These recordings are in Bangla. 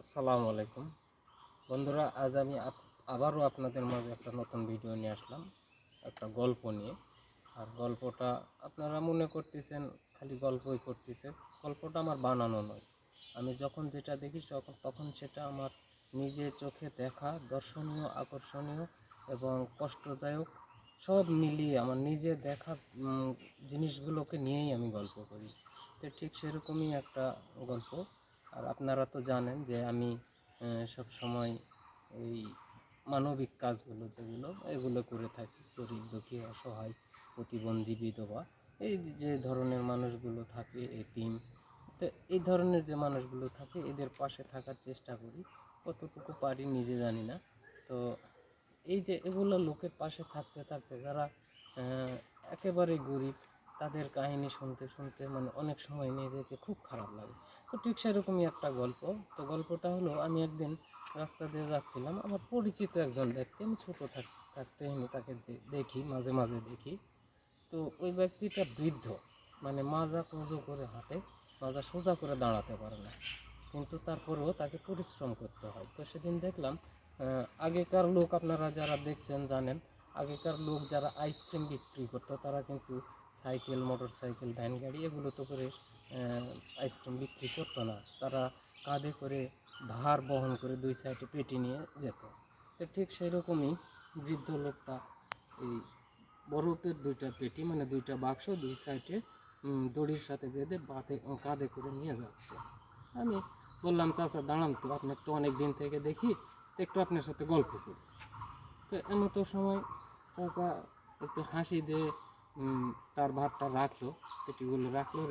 আসসালামু আলাইকুম বন্ধুরা, আজ আমি আবারও আপনাদের মাঝে একটা নতুন ভিডিও নিয়ে আসলাম, একটা গল্প নিয়ে। আর গল্পটা আপনারা মনে করতেছেন খালি গল্পই করতেছে, গল্পটা আমার বানানো নয়। আমি যখন যেটা দেখি তখন সেটা আমার নিজে চোখে দেখা দর্শনীয়, আকর্ষণীয় এবং কষ্টদায়ক সব মিলিয়ে আমার নিজে দেখা জিনিসগুলোকে নিয়েই আমি গল্প করি। তো ঠিক সেরকমই একটা গল্প। আর আপনারা তো জানেন যে আমি সব সময় এই মানবিক কাজগুলো যেগুলো এগুলো করে থাকি। গরিব, দুঃখী, অসহায়, প্রতিবন্ধী, বিধবা, এই যে ধরনের মানুষগুলো থাকে, এতিম, তো এই ধরনের যে মানুষগুলো থাকে এদের পাশে থাকার চেষ্টা করি। কতটুকু পারি নিজে জানি না। তো এই যে এগুলো লোকের পাশে থাকতে থাকতে যারা একেবারেই গরিব, তাদের কাহিনী শুনতে শুনতে মানে অনেক সময় নিজেকে খুব খারাপ লাগে। তো ঠিক সেরকমই একটা গল্প। তো গল্পটা হলো, আমি একদিন রাস্তা দিয়ে যাচ্ছিলাম, আমার পরিচিত একজন ব্যক্তি, আমি ছোটো থাকতে আমি তাকে দেখি, মাঝে মাঝে দেখি। তো ওই ব্যক্তিটা বৃদ্ধ, মানে মাজা কুঁজো করে হাঁটে, মাজা সোজা করে দাঁড়াতে পারে না, কিন্তু তারপরেও তাকে পরিশ্রম করতে হয়। তো সেদিন দেখলাম আগেকার লোক, আপনারা যারা দেখছেন জানেন, আগেকার লোক যারা আইসক্রিম বিক্রি করতো তারা কিন্তু সাইকেল, মোটর সাইকেল, ভ্যান গাড়ি এগুলো তো করে আইসক্রিম বিক্রি করতো না। তারা কাঁধে করে ভার বহন করে দুই সাইডে পেটি নিয়ে যেত। তো ঠিক সেরকমই বৃদ্ধ লোকটা এই বরফের দুইটা পেটি, মানে দুইটা বাক্স দুই সাইডে দড়ির সাথে বেঁধে কাঁধে করে নিয়ে যাচ্ছে। আমি বললাম, চাচা দাঁড়ান তো, আপনার তো অনেক দিন থেকে দেখি, তো একটু আপনার সাথে গল্প করি। তো এমন তো সময় চাচা একটু হাসি দিয়ে তার ভাতটা রাখলো, পেটিগুলো রাখলো,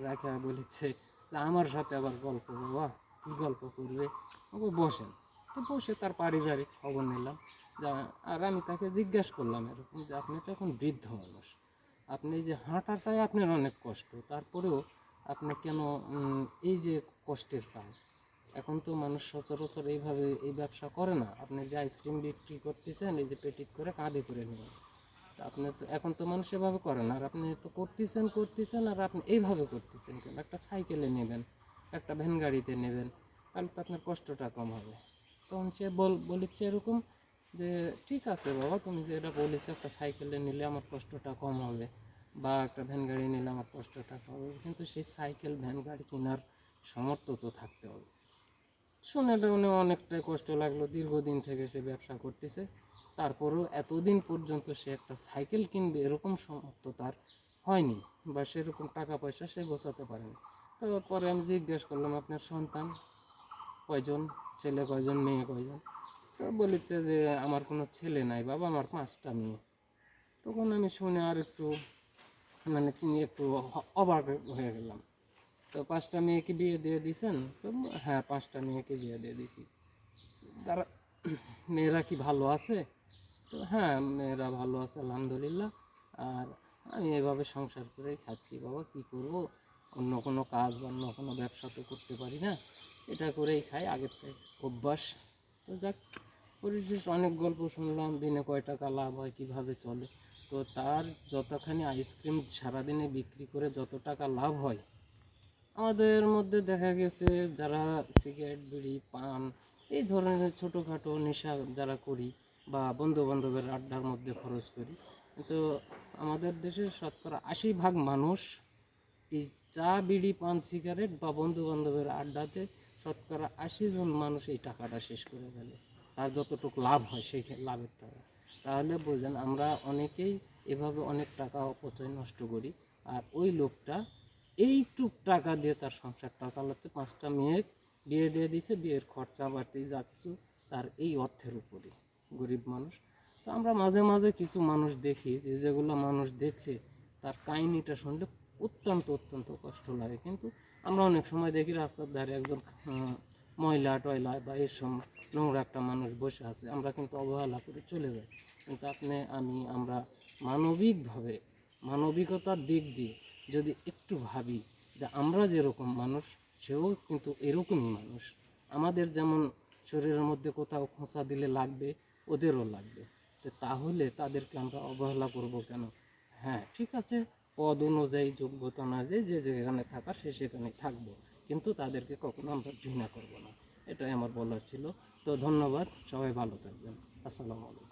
রাখা বলেছে যে আমার সাথে আবার গল্প, বাবা কী গল্প করবে, ওকে বসেন। তো বসে তার পারিবারিক খবর নিলাম। আর আমি তাকে জিজ্ঞেস করলাম এরকম যে আপনি তো এখন বৃদ্ধ মানুষ, আপনি যে হাঁটাটাই আপনার অনেক কষ্ট, তারপরেও আপনি কেন এই যে কষ্টের কাজ, এখন তো মানুষ সচরাচর এইভাবে এই ব্যবসা করে না, আপনি যে আইসক্রিম বিক্রি করতেছেন এই যে পেটিক করে কাঁধে করে নেবেন, আপনি তো এখন তো মানুষ এভাবে করে না, আর আপনি তো করতেছেন আর আপনি এইভাবে করতেছেন কেন, একটা সাইকেলে নেবেন, একটা ভ্যান গাড়িতে নেবেন, তাহলে তো আপনার কষ্টটা কম হবে। তখন সে বলেছে এরকম যে ঠিক আছে বাবা, তুমি যে এটা বলেছো একটা সাইকেলে নিলে আমার কষ্টটা কম হবে বা একটা ভ্যান গাড়ি নিলে আমার কষ্টটা কম হবে, কিন্তু সেই সাইকেল ভ্যান গাড়ি কেনার সামর্থ্য তো থাকতে হবে। শুনে উনি অনেকটাই কষ্ট লাগলো, দীর্ঘদিন থেকে সে ব্যবসা করতেছে, তারপরেও এতদিন পর্যন্ত সে একটা সাইকেল কিনবে এরকম সামর্থ্য তার হয়নি, বা সেরকম টাকা পয়সা সে গোছাতে পারেনি। তারপরে আমি জিজ্ঞেস করলাম, আপনার সন্তান কয়জন, ছেলে কয়জন, মেয়ে কয়জন? তো বলেছে যে আমার কোনো ছেলে নাই বাবা, আমার 5টা মেয়ে। তখন আমি শুনে আর একটু মানে একটু অবাক হয়ে গেলাম। তো 5টা মেয়েকে বিয়ে দিয়ে দিয়েছেন? তো হ্যাঁ, 5টা মেয়েকে বিয়ে দিয়ে দিয়েছি। তারা মেয়েরা কি ভালো আছে? তো হ্যাঁ, মেয়েরা ভালো আছে আলহামদুলিল্লাহ। আর আমি এভাবে সংসার করেই খাচ্ছি বাবা, কী করবো, অন্য কোনো কাজ বা অন্য কোনো ব্যবসা তো করতে পারি না, এটা করেই খাই, আগের থেকে অভ্যাস। তো যাক, পরিশেষ অনেক গল্প শুনলাম, দিনে কয় টাকা লাভ হয়, কীভাবে চলে। তো তার যতখানি আইসক্রিম সারাদিনে বিক্রি করে যত টাকা লাভ হয়, আমাদের মধ্যে দেখা গেছে যারা সিগারেট, বিড়ি, পান এই ধরনের ছোটোখাটো নেশা যারা করি বা বন্ধু বান্ধবের আড্ডার মধ্যে খরচ করি, তো আমাদের দেশের শতকরা 80% মানুষ এই চা, বিড়ি, পান, সিগারেট বা বন্ধু বান্ধবের আড্ডাতে শতকরা 80 জন মানুষ এই টাকাটা শেষ করে ফেলে, তার যতটুকু লাভ হয় সেই লাভের টাকা। তাহলে বোঝেন আমরা অনেকেই এভাবে অনেক টাকা অপচয় নষ্ট করি। আর ওই লোকটা এইটুক টাকা দিয়ে তার সংসারটা চালাচ্ছে, 5টা মেয়ে বিয়ে দিয়ে দিছে, বিয়ের খরচা বাড়তি যা কিছু তার এই অর্থের উপরে, গরিব মানুষ। তো আমরা মাঝে মাঝে কিছু মানুষ দেখি যেগুলো মানুষ দেখলে তার কাহিনিটা শুনলে অত্যন্ত অত্যন্ত কষ্ট লাগে, কিন্তু আমরা অনেক সময় দেখি রাস্তার ধারে একজন ময়লা টয়লা বা এরকম নোংরা একটা মানুষ বসে আছে, আমরা কিন্তু অবহেলা করে চলে যাই। কিন্তু আমরা মানবিকভাবে, মানবিকতার দিক দিয়ে যদি একটু ভাবি যে আমরা যেরকম মানুষ, সেও কিন্তু এরকমই মানুষ, আমাদের যেমন শরীরের মধ্যে কোথাও খোঁচা দিলে লাগবে, ওদেরও লাগবে। তো তাহলে তাদেরকে আমরা অবহেলা করব কেন? হ্যাঁ ঠিক আছে, পদ অনুযায়ী, যোগ্যতা অনুযায়ী যে যেখানে থাকার সে সেখানে থাকবো, কিন্তু তাদেরকে কখনো আমরা ঘৃণা করব না। এটাই আমার বলার ছিল। তো ধন্যবাদ, সবাই ভালো থাকবেন। আসসালামু আলাইকুম।